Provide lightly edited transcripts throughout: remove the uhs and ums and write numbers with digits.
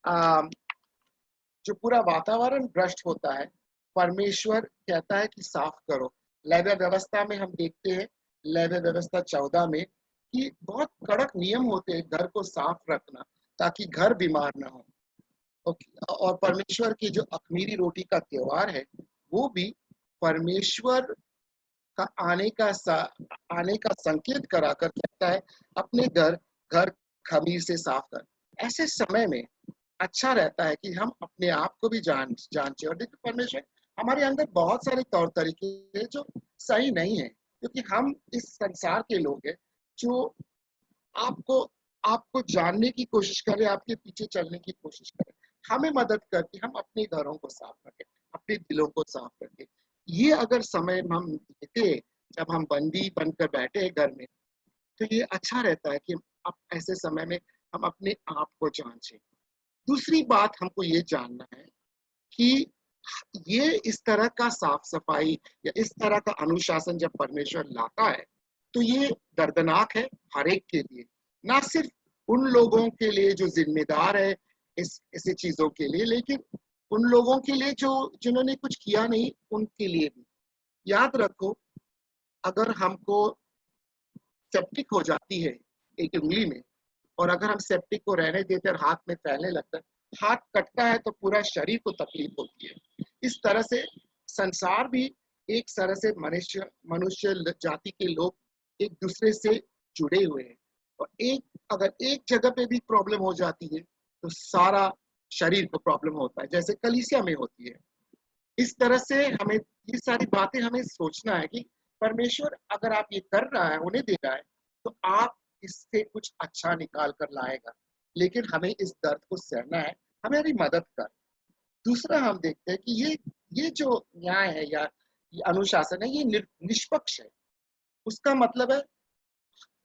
जो पूरा वातावरण भ्रष्ट होता है, परमेश्वर कहता है कि साफ करो। लैव व्यवस्था में हम देखते हैं, लैव व्यवस्था 14 में, कि बहुत कड़क नियम होते हैं घर को साफ रखना, ताकि घर बीमार ना हो। और परमेश्वर की जो अख़मीरी रोटी का त्योहार है, वो भी परमेश्वर का आने का संकेत कराकर कहता है, अपने घर खमीर से साफ कर। ऐसे समय में अच्छा रहता है कि हम अपने आप को भी जांचें। और देखिए, परमेश्वर, हमारे अंदर बहुत सारे तौर तरीके हैं जो सही नहीं है, क्योंकि हम इस संसार के लोग हैं जो आपको आपको जानने की कोशिश करें, आपके पीछे चलने की कोशिश करें। हमें मदद करके हम अपने घरों को साफ रखें, अपने दिलों को साफ रखें। ये अगर समय हम देते, जब हम बंदी बनकर बैठे हैं घर में, तो ये अच्छा रहता है कि अब ऐसे समय में हम अपने आप को जांचें। दूसरी बात हमको ये जानना है कि ये इस तरह का साफ-सफाई या इस तरह का अनुशासन जब परमेश्वर लाता है, तो ये दर्दनाक है हर एक के लिए। ना सिर्फ उन लोगों के लिए जो ज़िम्मेदार है इस ऐसी चीज़ों के लिए, लेकिन उन लोगों के लिए जो जिन्होंने कुछ किया नहीं, उनके लिए भी। याद रखो, अगर हमको सेप्टिक हो जाती है एक उँगली में, और अगर हम सेप्टिक को रहने देते और हाथ में फैलने लगता है, हाथ कटता है तो पूरा शरीर को तकलीफ होती है। इस तरह से संसार भी एक तरह से मनुष्य जाति के लोग एक दूसरे से जुड़े हुए हैं, और अगर एक जगह पे भी प्रॉब्लम हो जाती है तो सारा शरीर को प्रॉब्लम होता है, जैसे कलीसिया में होती है। इस तरह से हमें ये सारी बातें हमें सोचना है कि परमेश्वर अगर आप ये कर रहा है, होने दे रहा है, तो आप इससे कुछ अच्छा निकाल कर लाएगा। लेकिन हमें इस दर्द को सहना है, हमारी मदद कर। दूसरा हम देखते हैं कि ये जो न्याय है या ये अनुशासन है, ये निष्पक्ष है। उसका मतलब है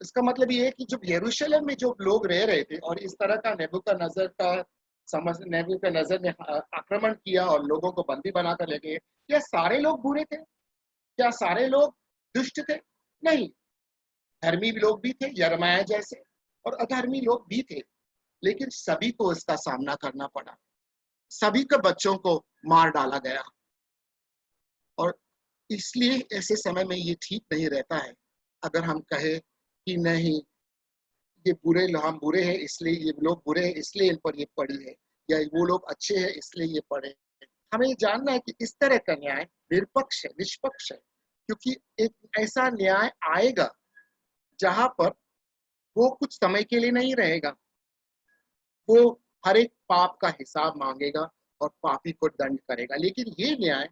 इसका मतलब ये है कि जब यरूशलेम में जो लोग रह रहे थे और इस तरह का नेबूकदनेस्सर ने आक्रमण किया और लोगों को बंदी बनाकर ले गए, क्या सारे लोग बुरे थे? क्या सारे लोग दुष्ट थे? नहीं, धर्मी लोग भी थे यिर्मयाह जैसे, और अधर्मी लोग भी थे, लेकिन सभी को इसका सामना करना पड़ा। सभी के बच्चों को मार डाला गया, और इसलिए ऐसे समय में ये ठीक नहीं रहता है अगर हम कहें कि नहीं, ये हम बुरे हैं इसलिए ये लोग बुरे हैं इसलिए इन पर ये पड़ी है, या वो लोग अच्छे हैं इसलिए ये पड़े। हमें ये जानना है कि इस तरह का न्याय निरपक्ष है, निष्पक्ष है, क्योंकि एक ऐसा न्याय आएगा जहां पर वो कुछ समय के लिए नहीं रहेगा, वो हर एक पाप का हिसाब मांगेगा और पापी को दंड करेगा। लेकिन ये न्याय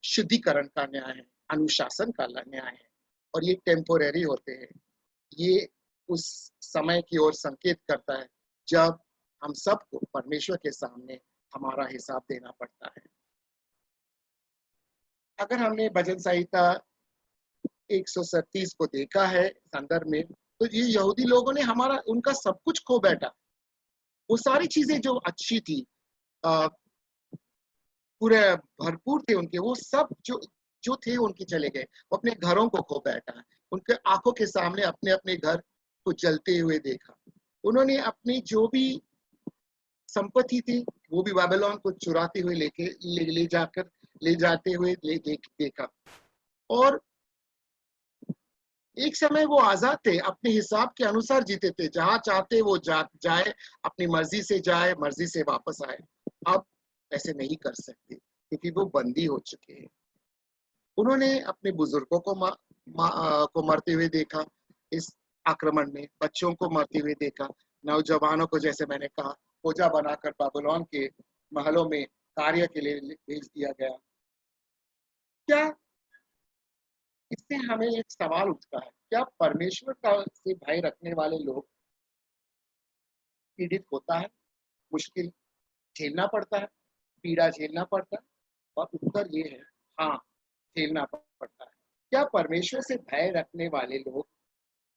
शुद्धिकरण का न्याय है, अनुशासन का न्याय है, और ये टेम्पोरेरी होते हैं। ये उस समय की ओर संकेत करता है जब हम सबको परमेश्वर के सामने हमारा हिसाब देना पड़ता है। अगर हमने भजन संहिता 137 को देखा है संदर्भ में, तो ये यहूदी लोगों ने उनका सब कुछ खो बैठा। वो सारी चीजें जो अच्छी थी, पूरे भरपूर थे उनके, वो सब जो जो थे उनके चले गए। वो अपने घरों को खो बैठा, उनके आंखों के सामने अपने अपने घर को जलते हुए देखा। उन्होंने अपनी जो भी संपत्ति थी वो भी बाबिलोन को चुराते हुए ले जाते हुए देखा। और एक समय वो आजाद थे, अपने हिसाब के अनुसार जीते थे, जहां चाहते वो जाए, अपनी मर्जी से जाए, मर्जी से वापस आए। अब ऐसे नहीं कर सकते क्योंकि वो बंदी हो चुके हैं। उन्होंने अपने बुजुर्गों को मरते हुए देखा, इस आक्रमण में बच्चों को मरते हुए देखा, नौजवानों को, जैसे मैंने कहा, खोजा बनाकर बाबुलोन के महलों में कार्य के लिए भेज दिया गया। क्या इससे हमें एक सवाल उठता है, क्या परमेश्वर का से भय रखने वाले लोग पीड़ित होता है, मुश्किल झेलना पड़ता है, पीड़ा झेलना पड़ता है? और उत्तर ये है, हाँ, झेलना पड़ता है। क्या परमेश्वर से भय रखने वाले लोग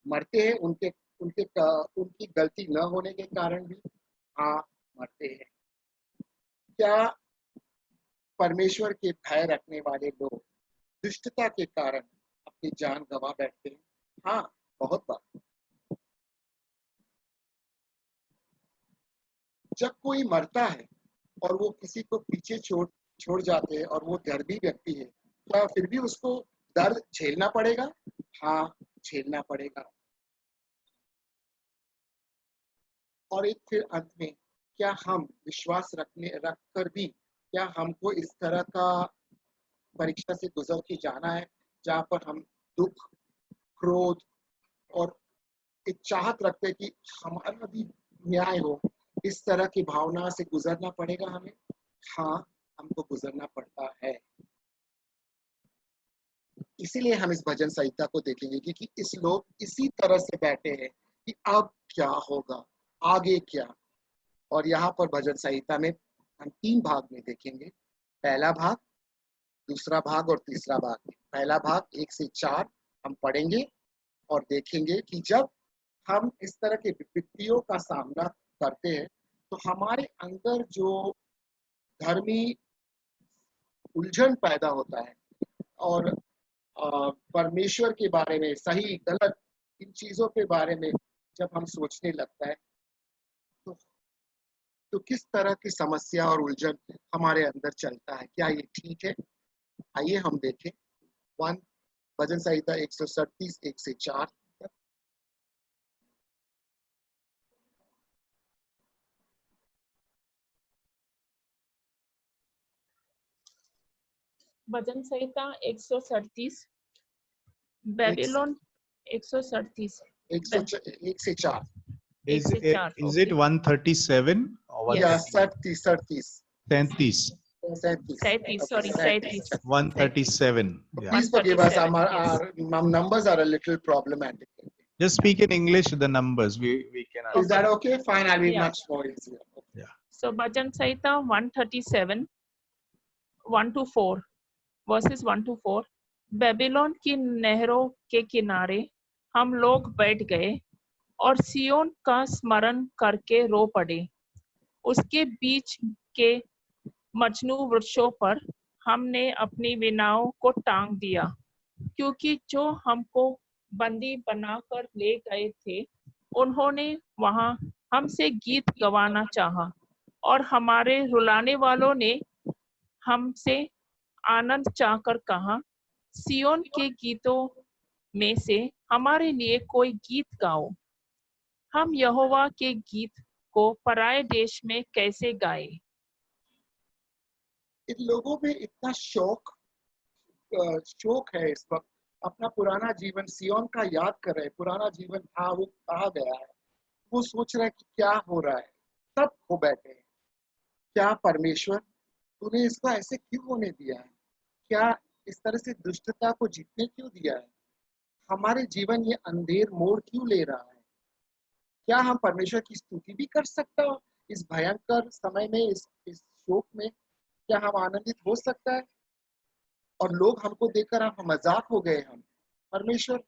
मरते हैं उनके उनके उनकी गलती न होने के कारण भी? हाँ, मरते हैं। क्या परमेश्वर के भय रखने वाले लोग दुष्टता के कारण अपनी जान गंवा बैठते हैं? हाँ, बहुत बार। जब कोई मरता है और वो किसी को पीछे छोड़ छोड़ जाते हैं और वो धर्मी व्यक्ति है, क्या फिर भी उसको दर्द झेलना पड़ेगा? हाँ, झेलना पड़ेगा। और एक फिर अंत में, क्या हम विश्वास रख कर भी क्या हमको इस तरह का परीक्षा से गुजर के जाना है, जहाँ पर हम दुख, क्रोध और एक चाहत रखते हैं कि हमारा भी न्याय हो, इस तरह की भावना से गुजरना पड़ेगा हमें? हाँ, हमको गुजरना पड़ता है। इसीलिए हम इस भजन संहिता को देखेंगे, क्योंकि इस लोग इसी तरह से बैठे हैं कि अब क्या होगा, आगे क्या। और यहाँ पर भजन संहिता में हम 3 भाग में देखेंगे। पहला भाग, दूसरा भाग और तीसरा भाग। पहला भाग 1 से 4 हम पढ़ेंगे और देखेंगे कि जब हम इस तरह के विपत्तियों का सामना करते हैं, तो हमारे अंदर जो धर्मी उलझन पैदा होता है और परमेश्वर के बारे में, सही गलत इन चीजों के बारे में जब हम सोचने लगता है, तो तो किस तरह की समस्या और उलझन हमारे अंदर चलता है, क्या ये ठीक है? आइए हम देखें। वन भजन संहिता 137 1 से 4। भजन संहिता 137 एक बेबीलोन 137 1 से 4। एक से चार, Is it okay. 137 or या Yes. 137? 37 37, sorry, 37. 137. Yeah. Please forgive us, 137, our numbers are a little problematic. Just speak in English the numbers. We can. Is that okay? Fine, I'll be Yeah. much more easier. Yeah. So Bhajan Saita 137 1 to 4 verses 1 to 4। Babylon की नहरों के किनारे हम लोग बैठ गए और सियोन का स्मरण करके रो पड़े। उसके बीच के मजनू वृक्षों पर हमने अपनी वीणाओं को टांग दिया, क्योंकि जो हमको बंदी बनाकर ले गए थे उन्होंने वहां हमसे गीत गवाना चाहा, और हमारे रुलाने वालों ने हमसे आनंद चाहकर कहा, सियोन के गीतों में से हमारे लिए कोई गीत गाओ। हम यहोवा के गीत को पराये देश में कैसे गाए। इन लोगों में इतना शौक है इस वक्त, अपना पुराना जीवन सियोन का याद कर रहे हैं। पुराना जीवन था, वो कहा गया है, वो सोच रहे हैं कि क्या हो रहा है, सब खो बैठे हैं। क्या परमेश्वर तूने इसको ऐसे क्यों होने दिया है? क्या इस तरह से दुष्टता को जीतने क्यों दिया है? हमारे जीवन ये अंधेर मोड़ क्यों ले रहा है? क्या हम परमेश्वर की स्तुति भी कर सकते हो इस भयंकर समय में, इस शोक में? क्या हम आनंदित हो सकता है? और लोग हमको देखकर हम मजाक हो गए। हम परमेश्वर,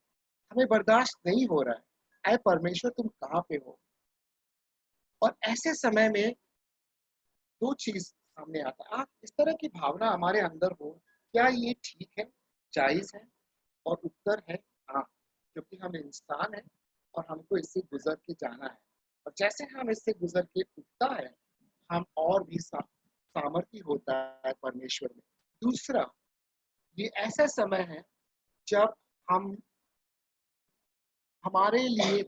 हमें बर्दाश्त नहीं हो रहा है, ऐ परमेश्वर तुम कहाँ पे हो? और ऐसे समय में दो चीज सामने आता है। इस तरह की भावना हमारे अंदर हो, क्या ये ठीक है, जायज है? और उत्तर है हाँ, क्योंकि हम इंसान हैं और हमको इससे गुजर के जाना है। और जैसे हम इससे गुजर के उठता है, हम और भी सामर्थ्य होता है परमेश्वर में। दूसरा, ये ऐसा समय है जब हमारे लिए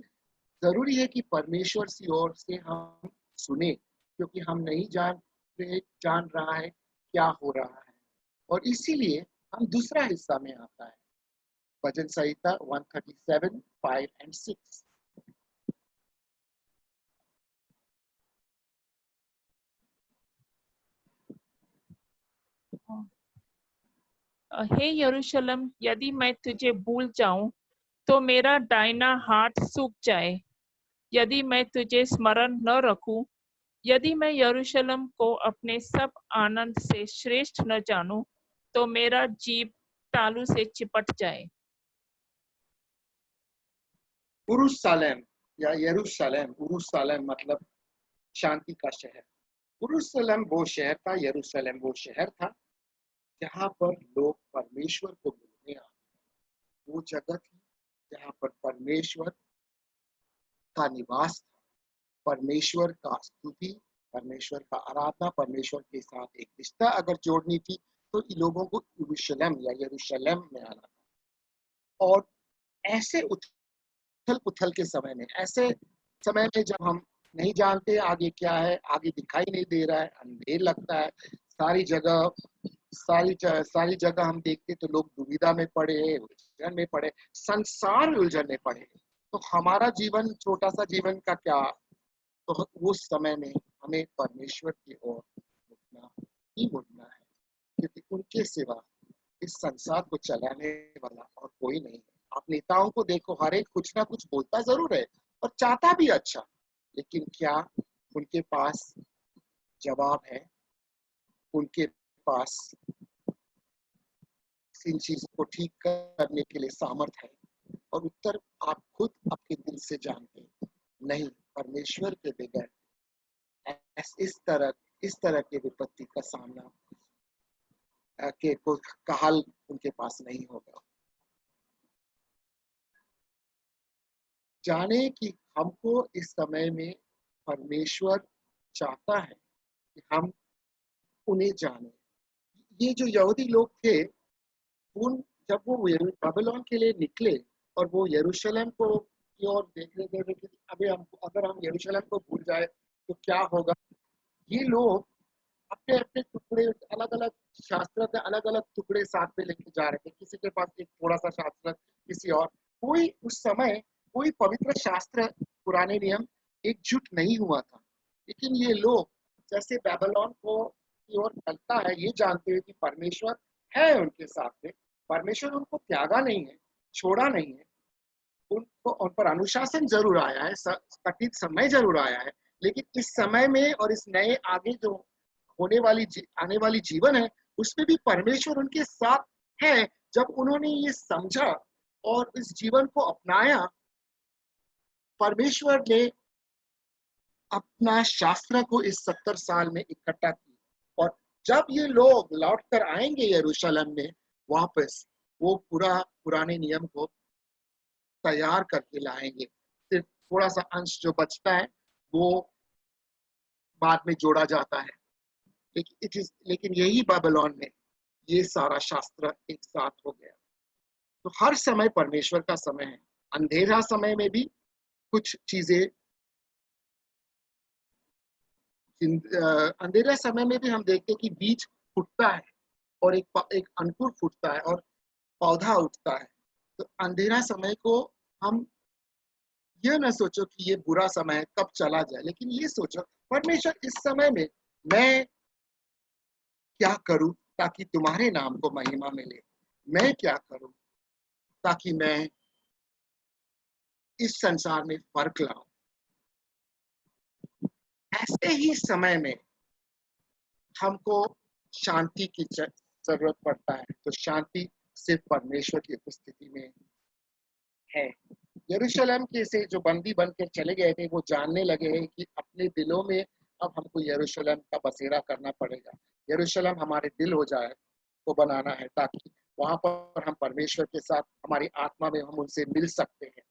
जरूरी है कि परमेश्वर की ओर से हम सुने, क्योंकि हम नहीं जान रहा है क्या हो रहा है। और इसीलिए हम दूसरा हिस्सा में आता है, भजन संहिता 137 5 and 6। हे यरूशलेम, यदि मैं तुझे भूल जाऊं तो मेरा दाहिना हाथ सूख जाए। यदि मैं तुझे स्मरण न रखूं, यदि मैं यरूशलेम को अपने सब आनंद से श्रेष्ठ न जानूं, तो मेरा जीव तालू से चिपट जाए। उरुशलेम या यरूशलेम, उरुशलेम मतलब शांति का शहर। उरुशलेम वो शहर था, यरूशलेम वो शहर था जहाँ पर लोग परमेश्वर को मिलने आते। वो जगह थी जहाँ पर परमेश्वर का निवास था, परमेश्वर का स्तुति परमेश्वर का आराधना, परमेश्वर के साथ एक रिश्ता अगर जोड़नी थी तो इन लोगों को यरूशलेम या यरूशलेम में आना था। और ऐसे उथल पुथल के समय में, ऐसे समय में जब हम नहीं जानते आगे क्या है, आगे दिखाई नहीं दे रहा है, अंधेर लगता है, सारी जगह हम देखते तो लोग दुविधा में पड़े, उलझन में पड़े, संसार में उलझन में पड़े, तो हमारा जीवन, छोटा सा जीवन का क्या? तो उस समय में हमें परमेश्वर की ओर मुड़ना है, क्योंकि उनके सिवा इस संसार को चलाने वाला और कोई नहीं है। आप नेताओं को देखो, हर एक कुछ ना कुछ बोलता जरूर है और चाहता भी अच्छा, लेकिन क्या उनके पास जवाब है? उनके पास इन चीजों को ठीक करने के लिए सामर्थ्य है? और उत्तर आप खुद आपके दिल से जानते हैं, नहीं। परमेश्वर के बगैर इस तरह के विपत्ति का सामना का हल उनके पास नहीं होगा। जाने कि हमको इस समय में परमेश्वर चाहता है कि हम उन्हें जाने। ये जो यहूदी लोग थे, उन जब वो बाबिलोन के लिए निकले और वो यरूशलेम को की ओर देख रहे थे कि अगर हम यरूशलेम को भूल जाए तो क्या होगा। ये लोग अपने अपने टुकड़े, अलग अलग शास्त्र के अलग अलग टुकड़े साथ में लेके जा रहे थे। किसी के पास एक थोड़ा सा शास्त्र, किसी और कोई उस समय कोई पवित्र शास्त्र, पुराने नियम एकजुट नहीं हुआ था। लेकिन ये लोग जैसे बाबिलोन को की ओर चलता है, ये जानते हुए कि परमेश्वर है उनके साथ में, परमेश्वर उनको त्यागा नहीं है, छोड़ा नहीं है, उनको उन पर अनुशासन जरूर आया है, कठिन समय जरूर आया है, लेकिन इस समय में और इस नए आगे जो आने वाली जीवन है, उसमें भी परमेश्वर उनके साथ है। जब उन्होंने ये समझा और इस जीवन को अपनाया, परमेश्वर ने अपना शास्त्र को इस 70 साल में इकट्ठा किया। और जब ये लोग लौट कर आएंगे यरूशलेम में वापस, वो पूरा पुराने नियम को तैयार करके लाएंगे। सिर्फ थोड़ा सा अंश जो बचता है वो बाद में जोड़ा जाता है, लेकिन यही बाबिलोन में ये सारा शास्त्र एक साथ हो गया। तो हर समय परमेश्वर का समय है। अंधेरा समय में भी कुछ चीजें, अंधेरा समय में भी हम देखते हैं कि बीज फूटता है और एक अंकुर फूटता है और पौधा उठता है। तो अंधेरा समय को हम ये न सोचो कि ये बुरा समय है, कब चला जाए, लेकिन ये सोचो परमेश्वर इस समय में मैं क्या करूं ताकि तुम्हारे नाम को महिमा मिले, मैं क्या करूं ताकि मैं इस संसार में फर्क लाऊं। ऐसे ही समय में हमको शांति की जरूरत पड़ता है। तो शांति सिर्फ परमेश्वर की उपस्थिति में है। यरूशलेम के से जो बंदी बनकर चले गए थे, वो जानने लगे हैं कि अपने दिलों में अब हमको यरूशलेम का बसेरा करना पड़ेगा। यरूशलेम हमारे दिल हो जाए वो बनाना है, ताकि वहां पर हम परमेश्वर के साथ, हमारी आत्मा में हम उनसे मिल सकते हैं।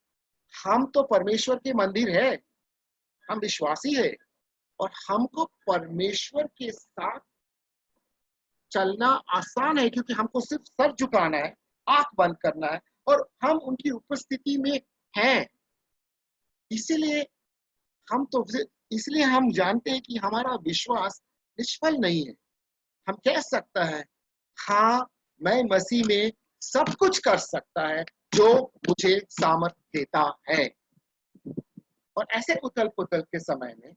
हम तो परमेश्वर के मंदिर है, हम विश्वासी है, और हमको परमेश्वर के साथ चलना आसान है, क्योंकि हमको सिर्फ सर झुकाना है, आंख बंद करना है और हम उनकी उपस्थिति में हैं। इसीलिए हम जानते हैं कि हमारा विश्वास निष्फल नहीं है। हम कह सकता है, हाँ मैं मसीह में सब कुछ कर सकता है जो मुझे सामर्थ्य देता है। और ऐसे उथल पुथल के समय में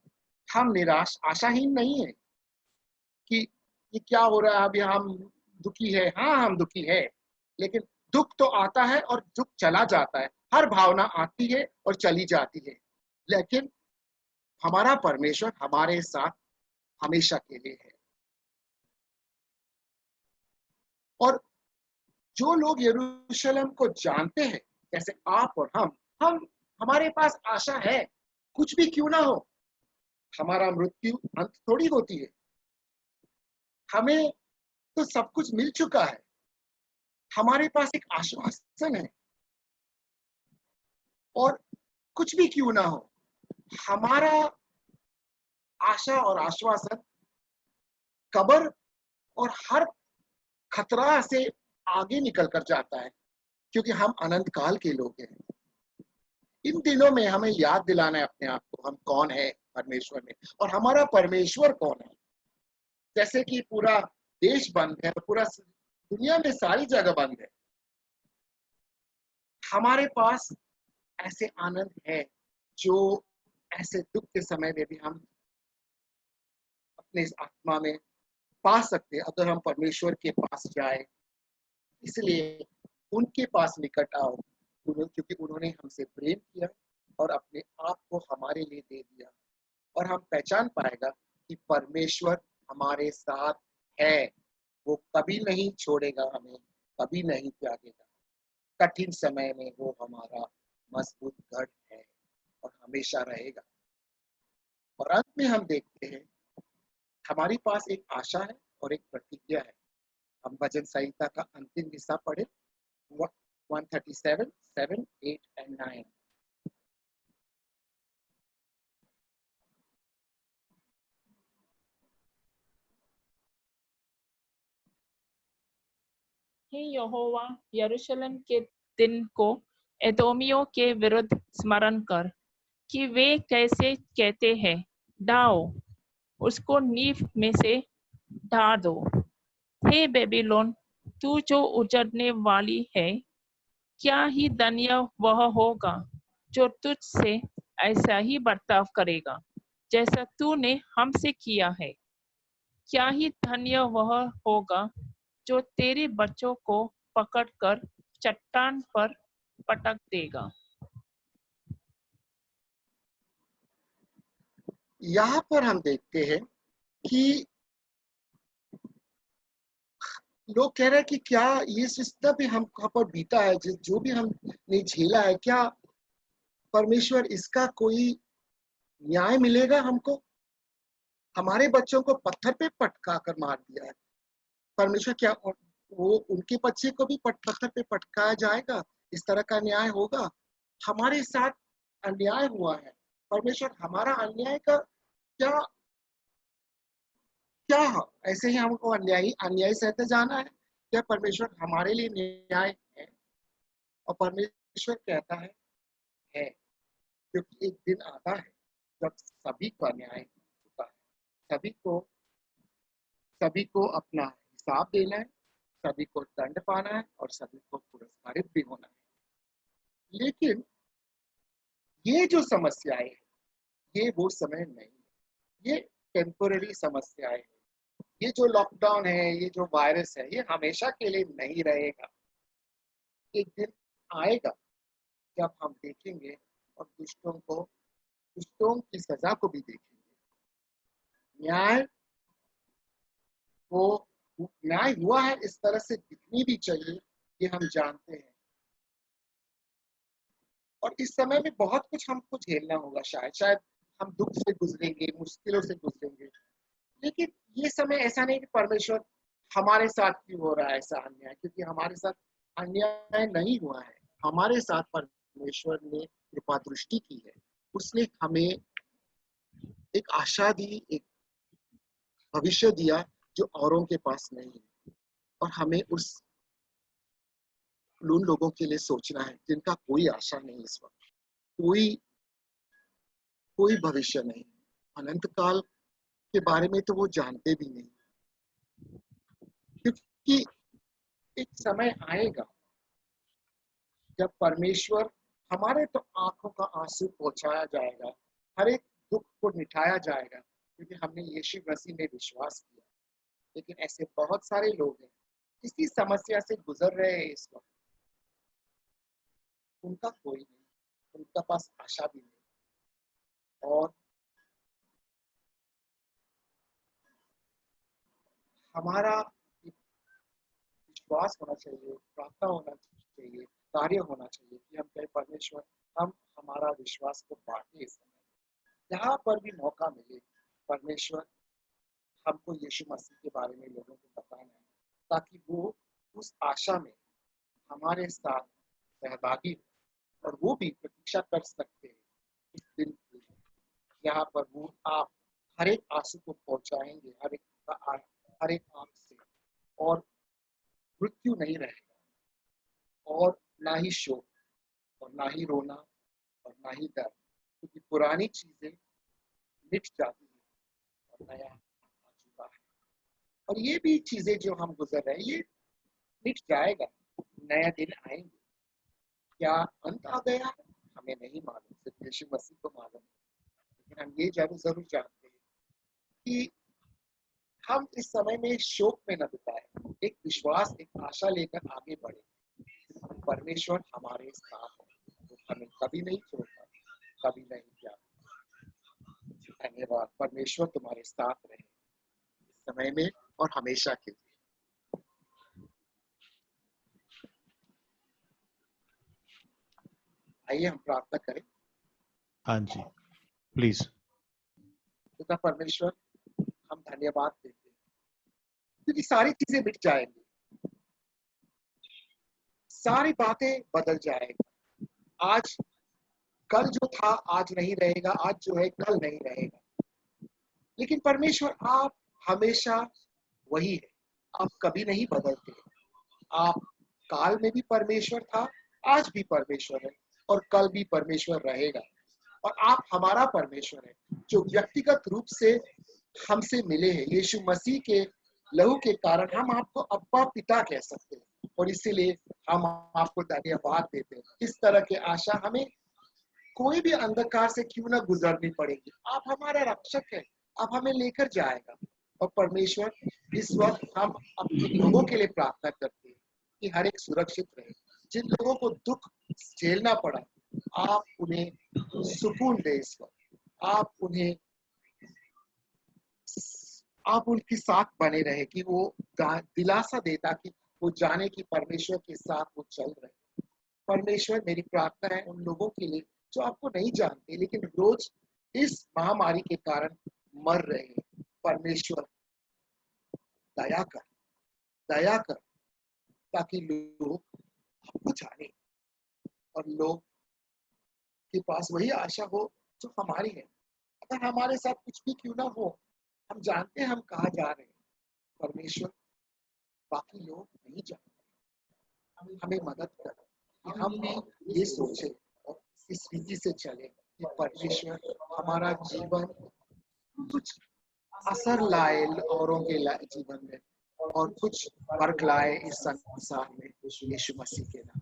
हम निराश, आशाहीन नहीं है कि ये क्या हो रहा है, अभी हम दुखी है। हाँ हम दुखी है, लेकिन दुख तो आता है और दुख चला जाता है। हर भावना आती है और चली जाती है, लेकिन हमारा परमेश्वर हमारे साथ हमेशा के लिए है। और जो लोग यरूशलेम को जानते हैं, जैसे आप और हम हमारे पास आशा है, कुछ भी क्यों ना हो। हमारा मृत्यु अंत थोड़ी होती है, हमें तो सब कुछ मिल चुका है। हमारे पास एक आश्वासन है, और कुछ भी क्यों ना हो, हमारा आशा और आश्वासन कब्र और हर खतरा से आगे निकल कर जाता है, क्योंकि हम अनंत काल के लोग हैं। इन दिनों में हमें याद दिलाना है अपने आप को, हम कौन है परमेश्वर में, और हमारा परमेश्वर कौन है। जैसे कि पूरा देश बंद है, पूरा दुनिया में सारी जगह बंद है, हमारे पास ऐसे आनंद है जो ऐसे दुख के समय में भी हम अपने आत्मा में पा सकते हैं अगर हम परमेश्वर के पास जाए। इसलिए उनके पास निकट आओ, क्योंकि उन्होंने हमसे प्रेम किया और अपने आप को हमारे लिए दे दिया, और हम पहचान पाएगा कि परमेश्वर हमारे साथ है। वो कभी नहीं छोड़ेगा हमें, कभी नहीं त्यागेगा। कठिन समय में वो हमारा मजबूत गढ़ है और हमेशा रहेगा। और अंत में हम देखते हैं हमारे पास एक आशा है और एक प्रतिज्ञा है। हम भजन संहिता का अंतिम हिस्सा पढ़े, 137, 7, 8 and 9। हे यहोवा, यरूशलेम के दिन को एदोमियों के विरुद्ध स्मरण कर कि वे कैसे कहते हैं, ढाओ, उसको नींव में से ढा दो। हे बेबीलोन, तू जो उजड़ने वाली है, क्या ही धन्य वह होगा जो तुझ से ऐसा ही बर्ताव करेगा जैसा तूने हमसे किया है। क्या ही धन्य वह होगा जो तेरे बच्चों को पकड़कर चट्टान पर पटक देगा। यहाँ पर हम देखते हैं कि लोग कह रहे हैं कि क्या ये जितना भी हम पर बीता है, जो भी हमने झेला है, क्या परमेश्वर इसका कोई न्याय मिलेगा हमको? हमारे बच्चों को पत्थर पे पटका कर मार दिया है, परमेश्वर क्या वो उनके बच्चे को भी पत्थर पे पटकाया जाएगा? इस तरह का न्याय होगा? हमारे साथ अन्याय हुआ है, परमेश्वर हमारा अन्याय का क्या क्या ऐसे ही हमको अन्याय सहते जाना है? क्या परमेश्वर हमारे लिए न्याय है? और परमेश्वर कहता है, क्योंकि एक दिन आता है जब सभी का न्याय होता है, सभी को अपना हिसाब देना है, सभी को दंड पाना है और सभी को पुरस्कारित भी होना है। लेकिन ये जो समस्याएं है, ये वो समय नहीं है, ये टेम्पोररी समस्याएं है। ये जो लॉकडाउन है, ये जो वायरस है, ये हमेशा के लिए नहीं रहेगा। एक दिन आएगा जब हम देखेंगे और दुष्टों की सजा को भी देखेंगे। न्याय को न्याय हुआ है इस तरह से दिखनी भी चाहिए, ये हम जानते हैं। और इस समय में बहुत कुछ हमको झेलना होगा, शायद हम दुख से गुजरेंगे, मुश्किलों से गुजरेंगे। लेकिन ये समय ऐसा नहीं कि परमेश्वर हमारे साथ क्यों हो रहा है ऐसा अन्याय, क्योंकि हमारे साथ अन्याय नहीं हुआ है। हमारे साथ परमेश्वर ने कृपा दृष्टि की है। उसने हमें एक आशा दी, एक भविष्य दिया जो औरों के पास नहीं है। और हमें उन लोगों के लिए सोचना है जिनका कोई आशा नहीं, इस वक्त कोई भविष्य नहीं, अनंत काल के बारे में तो वो जानते भी नहीं। क्योंकि एक समय आएगा जब परमेश्वर हमारे तो आंखों का आंसू पहुंचाया जाएगा, हर एक दुख को मिटाया जाएगा, क्योंकि हमने यीशु मसीह में विश्वास किया। लेकिन ऐसे बहुत सारे लोग हैं इसी समस्या से गुजर रहे हैं इस वक्त, उनका कोई नहीं, उनका पास आशा भी नहीं। और हमारा विश्वास होना चाहिए, प्रार्थना होना चाहिए, कार्य होना चाहिए कि हम कहे परमेश्वर, हम हमारा विश्वास को बांटे इस समय, जहाँ पर भी मौका मिले परमेश्वर हमको यीशु मसीह के बारे में लोगों को बताना है, ताकि वो उस आशा में हमारे साथ सहभागी हो और वो भी प्रतीक्षा कर सकते हैं इस दिन की, यहाँ पर वो आप हर एक आंसू को पहुंचाएंगे, हर एक आंख से, और मृत्यु नहीं रहेगा, और ना ही शोक, और ना ही रोना, और ना ही दर्द, क्योंकि पुरानी चीजें मिट जाती है और नया आ चुका है। और ये भी चीजें जो हम गुजर रहे हैं, ये मिट जाएगा, नया दिन आएंगे। क्या अंत आ गया है? हमें नहीं मालूम, सिर्फ यीशु मसीह को मालूम है। लेकिन हम ये जरूर जानते हैं कि हम इस समय में शोक में न बिताए, एक विश्वास, एक आशा लेकर आगे बढ़े। परमेश्वर हमारे साथ है, वो हमें कभी नहीं छोड़ता, कभी नहीं त्यागता। धन्यवाद। परमेश्वर तुम्हारे साथ रहे इस समय में और हमेशा के लिए। आइए हम प्रार्थना करें। हाँ जी, प्लीज। पिता परमेश्वर, हम धन्यवाद देते हैं क्योंकि सारी चीजें मिट जाएंगी, सारी बातें बदल जाएगी। आज कल जो था आज नहीं रहेगा, आज जो है कल नहीं रहेगा। लेकिन परमेश्वर आप हमेशा वही है, आप कभी नहीं बदलते। आप काल में भी परमेश्वर था, आज भी परमेश्वर है, और कल भी परमेश्वर रहेगा। और आप हमारा परमेश्वर है जो व्यक्तिगत रूप से हमसे मिले हैं। यीशु मसीह के लहू के कारण हम आपको अब्बा पिता कह सकते हैं, और इसीलिए हम आपको धन्यवाद देते हैं। इस तरह की आशा हमें कोई भी अंधकार से क्यों ना गुजरनी पड़ेगी। आप हमारा रक्षक है, आप हमें लेकर जाएगा। और परमेश्वर, इस वक्त हम अपने लोगों के लिए प्रार्थना करते हैं कि हर एक सुरक्षित रहे। जिन लोगों को दुख झेलना पड़ा, आप उन्हें सुकून दे। इस वक्त आप उनके साथ बने रहे, कि वो दिलासा देता कि वो जाने की परमेश्वर के साथ वो चल रहे। परमेश्वर, मेरी प्रार्थना है उन लोगों के लिए जो आपको नहीं जानते लेकिन रोज इस महामारी के कारण मर रहे हैं। परमेश्वर, दया कर, ताकि लोग आपको जाने और लोग के पास वही आशा हो जो हमारी है। अगर हमारे साथ कुछ भी क्यों ना हो, हम जानते हैं हम कहाँ जा रहे हैं। परमेश्वर, बाकी लोग नहीं जानते, हमें मदद कर कि हम भी ये सोचे और इस रीति से चले कि परमेश्वर हमारा जीवन कुछ असर लाए औरों के जीवन में, और कुछ फर्क लाए इस संसार में, यीशु मसीह के नाम।